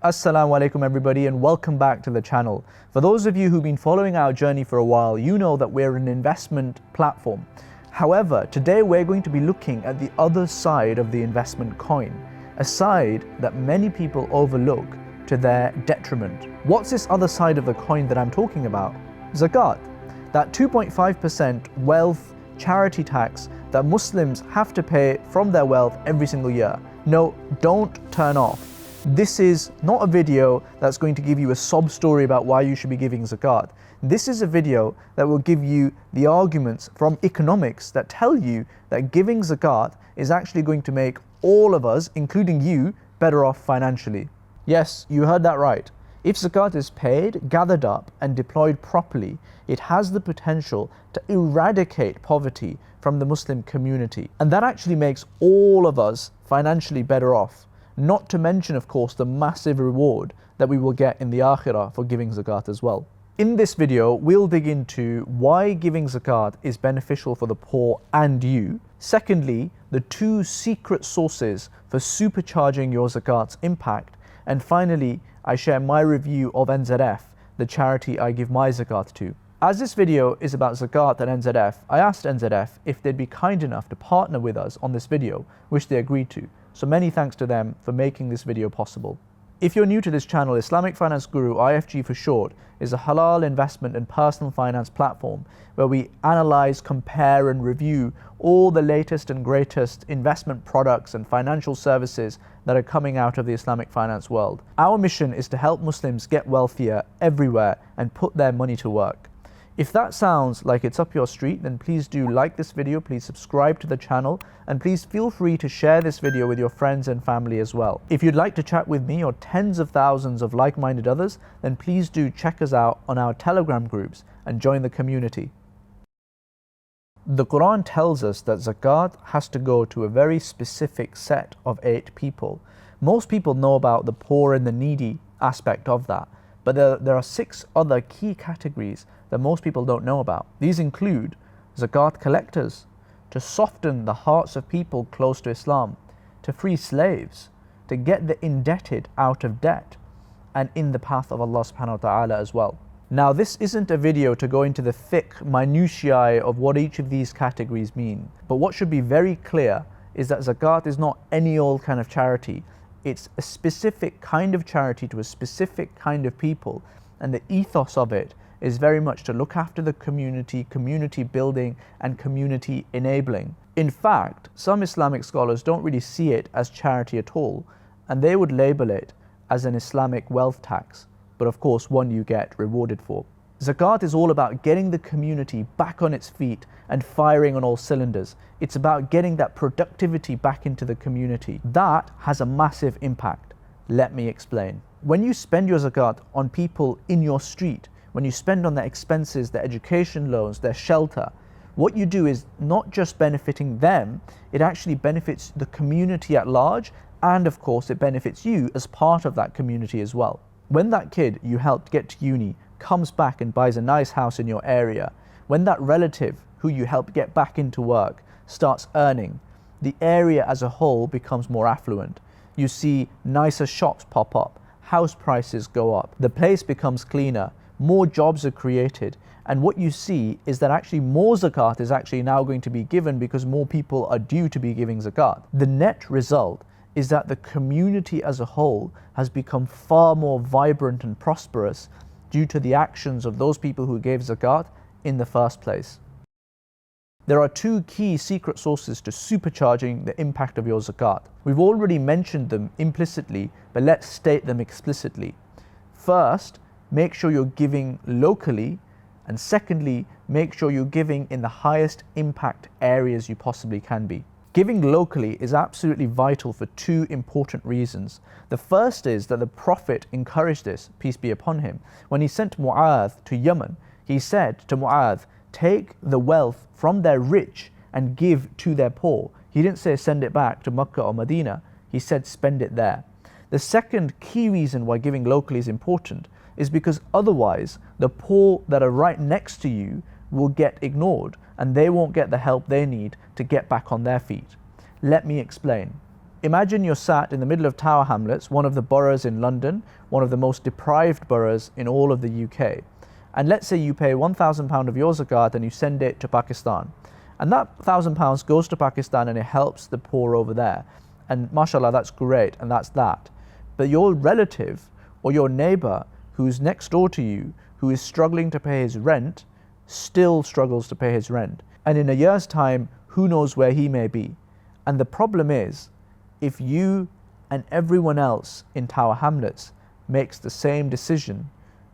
Assalamu alaikum everybody, and welcome back to the channel. For those of you who've been following our journey for a while, you know that we're an investment platform. However, today we're going to be looking at the other side of the investment coin, a side that many people overlook to their detriment. What's this other side of the coin that I'm talking about? Zakat, that 2.5% wealth charity tax that Muslims have to pay from their wealth every single year. No, don't turn off. This is not a video that's going to give you a sob story about why you should be giving zakat. This is a video that will give you the arguments from economics that tell you that giving zakat is actually going to make all of us, including you, better off financially. Yes, you heard that right. If zakat is paid, gathered up and deployed properly, it has the potential to eradicate poverty from the Muslim community. And that actually makes all of us financially better off. Not to mention, of course, the massive reward that we will get in the akhirah for giving zakat as well. In this video, we'll dig into why giving zakat is beneficial for the poor and you. Secondly, the two secret sources for supercharging your zakat's impact. And finally, I share my review of NZF, the charity I give my zakat to. As this video is about zakat and NZF, I asked NZF if they'd be kind enough to partner with us on this video, which they agreed to. So many thanks to them for making this video possible. If you're new to this channel, Islamic Finance Guru, IFG for short, is a halal investment and personal finance platform where we analyze, compare and review all the latest and greatest investment products and financial services that are coming out of the Islamic finance world. Our mission is to help Muslims get wealthier everywhere and put their money to work. If that sounds like it's up your street, then please do like this video, please subscribe to the channel, and please feel free to share this video with your friends and family as well. If you'd like to chat with me or tens of thousands of like-minded others, then please do check us out on our Telegram groups and join the community. The Quran tells us that zakat has to go to a very specific set of 8 people. Most people know about the poor and the needy aspect of that, but there are 6 other key categories that most people don't know about. These include zakat collectors, to soften the hearts of people close to Islam, to free slaves, to get the indebted out of debt, and in the path of Allah subhanahu wa ta'ala as well. Now, this isn't a video to go into the thick minutiae of what each of these categories mean, but what should be very clear is that zakat is not any old kind of charity. It's a specific kind of charity to a specific kind of people, and the ethos of it is very much to look after the community, community building and community enabling. In fact, some Islamic scholars don't really see it as charity at all, and they would label it as an Islamic wealth tax, but of course one you get rewarded for. Zakat is all about getting the community back on its feet and firing on all cylinders. It's about getting that productivity back into the community. That has a massive impact. Let me explain. When you spend your zakat on people in your street, when you spend on their expenses, their education loans, their shelter, what you do is not just benefiting them, it actually benefits the community at large, and of course it benefits you as part of that community as well. When that kid you helped get to uni comes back and buys a nice house in your area, when that relative who you helped get back into work starts earning, the area as a whole becomes more affluent. You see nicer shops pop up, house prices go up, the place becomes cleaner, more jobs are created, and what you see is that actually more zakat is actually now going to be given because more people are due to be giving zakat. The net result is that the community as a whole has become far more vibrant and prosperous due to the actions of those people who gave zakat in the first place. There are 2 key secret sources to supercharging the impact of your zakat. We've already mentioned them implicitly, but let's state them explicitly. First, make sure you're giving locally, and secondly, make sure you're giving in the highest impact areas you possibly can be. Giving locally is absolutely vital for 2 important reasons. The first is that the Prophet encouraged this, peace be upon him. When he sent Mu'adh to Yemen, he said to Mu'adh, take the wealth from their rich and give to their poor. He didn't say send it back to Mecca or Medina, he said spend it there. The second key reason why giving locally is important is because otherwise the poor that are right next to you will get ignored and they won't get the help they need to get back on their feet. Let me explain. Imagine you're sat in the middle of Tower Hamlets, one of the boroughs in London, one of the most deprived boroughs in all of the UK. And let's say you pay £1,000 of your zakat and you send it to Pakistan. And that £1,000 goes to Pakistan and it helps the poor over there. And mashallah, that's great, and that's that. But your relative or your neighbor who's next door to you, who is struggling to pay his rent, still struggles to pay his rent. And in a year's time, who knows where he may be. And the problem is, if you and everyone else in Tower Hamlets makes the same decision,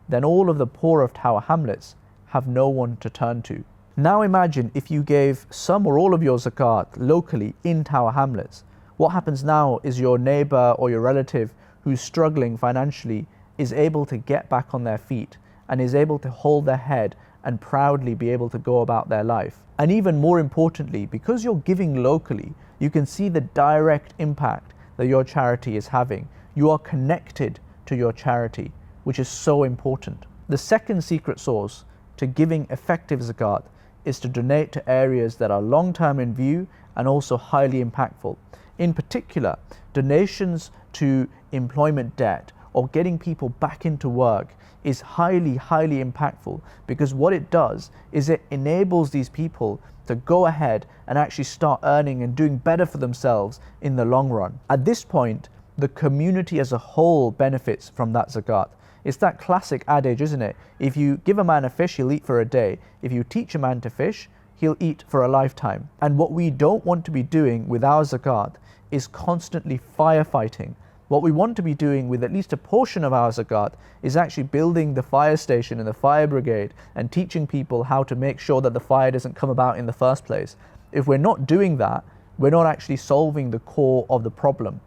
then all of the poor of Tower Hamlets have no one to turn to. Now imagine if you gave some or all of your zakat locally in Tower Hamlets. What happens now is your neighbor or your relative who's struggling financially is able to get back on their feet and is able to hold their head and proudly be able to go about their life. And even more importantly, because you're giving locally, you can see the direct impact that your charity is having. You are connected to your charity, which is so important. The second secret sauce to giving effective zakat is to donate to areas that are long-term in view and also highly impactful. In particular, donations to employment debt or getting people back into work is highly impactful, because what it does is it enables these people to go ahead and actually start earning and doing better for themselves in the long run. At this point, the community as a whole benefits from that zakat. It's that classic adage, isn't it? If you give a man a fish, he'll eat for a day. If you teach a man to fish, he'll eat for a lifetime. And what we don't want to be doing with our zakat is constantly firefighting. What we want to be doing with at least a portion of our zakat is actually building the fire station and the fire brigade and teaching people how to make sure that the fire doesn't come about in the first place. If we're not doing that, we're not actually solving the core of the problem.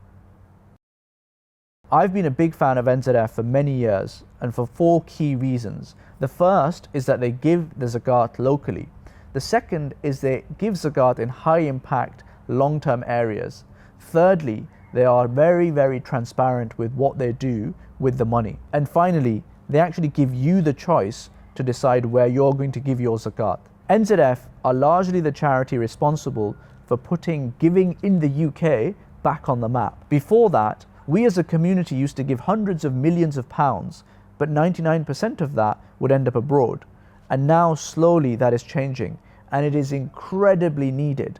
I've been a big fan of NZF for many years, and for 4 key reasons. The first is that they give the zakat locally. The second is they give zakat in high impact long-term areas. Thirdly, they are very transparent with what they do with the money. And finally, they actually give you the choice to decide where you're going to give your zakat. NZF are largely the charity responsible for putting giving in the UK back on the map. Before that, we as a community used to give hundreds of millions of pounds, but 99% of that would end up abroad. And now slowly that is changing, and it is incredibly needed.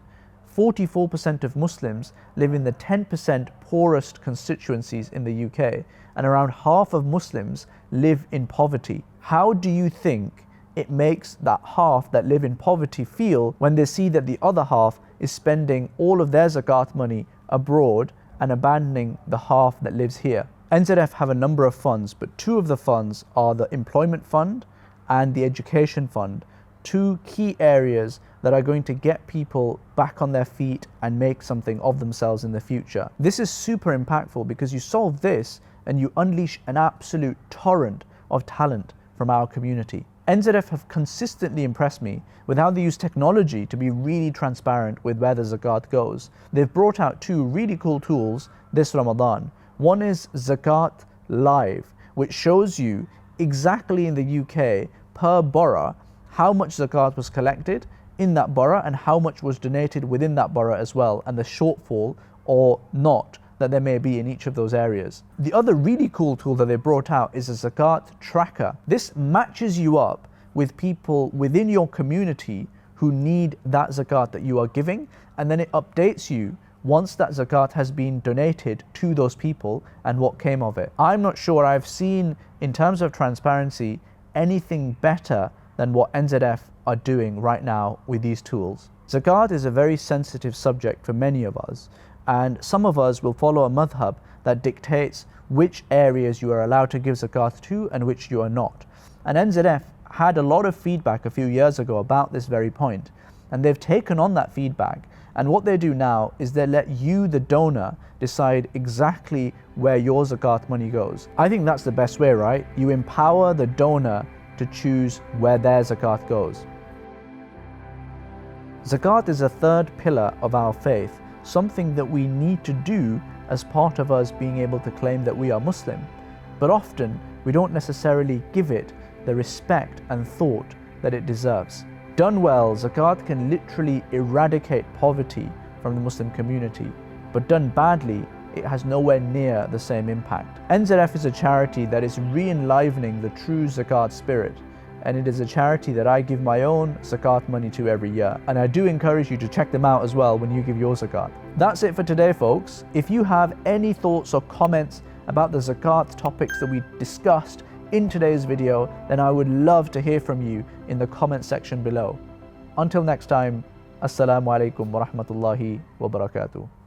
44% of Muslims live in the 10% poorest constituencies in the UK, and around half of Muslims live in poverty. How do you think it makes that half that live in poverty feel when they see that the other half is spending all of their zakat money abroad and abandoning the half that lives here? NZF have a number of funds, but 2 of the funds are the Employment Fund and the Education Fund, 2 key areas that are going to get people back on their feet and make something of themselves in the future. This is super impactful because you solve this and you unleash an absolute torrent of talent from our community. NZF have consistently impressed me with how they use technology to be really transparent with where the zakat goes. They've brought out 2 really cool tools this Ramadan. One is Zakat Live, which shows you exactly in the UK per borough how much zakat was collected in that borough and how much was donated within that borough as well, and the shortfall or not that there may be in each of those areas. The other really cool tool that they brought out is a zakat tracker. This matches you up with people within your community who need that zakat that you are giving, and then it updates you once that zakat has been donated to those people and what came of it. I'm not sure I've seen, in terms of transparency, anything better than what NZF are doing right now with these tools. Zakat is a very sensitive subject for many of us, and some of us will follow a madhab that dictates which areas you are allowed to give zakat to and which you are not. And NZF had a lot of feedback a few years ago about this very point, and they've taken on that feedback, and what they do now is they let you, the donor, decide exactly where your zakat money goes. I think that's the best way, right? You empower the donor to choose where their zakat goes. Zakat is a third pillar of our faith, something that we need to do as part of us being able to claim that we are Muslim, but often we don't necessarily give it the respect and thought that it deserves. Done well, zakat can literally eradicate poverty from the Muslim community, but done badly, it has nowhere near the same impact. NZF is a charity that is re-enlivening the true Zakat spirit, and it is a charity that I give my own Zakat money to every year, and I do encourage you to check them out as well when you give your Zakat. That's it for today, folks. If you have any thoughts or comments about the Zakat topics that we discussed in today's video, then I would love to hear from you in the comment section below. Until next time, Assalamu alaikum wa rahmatullahi wa barakatuh.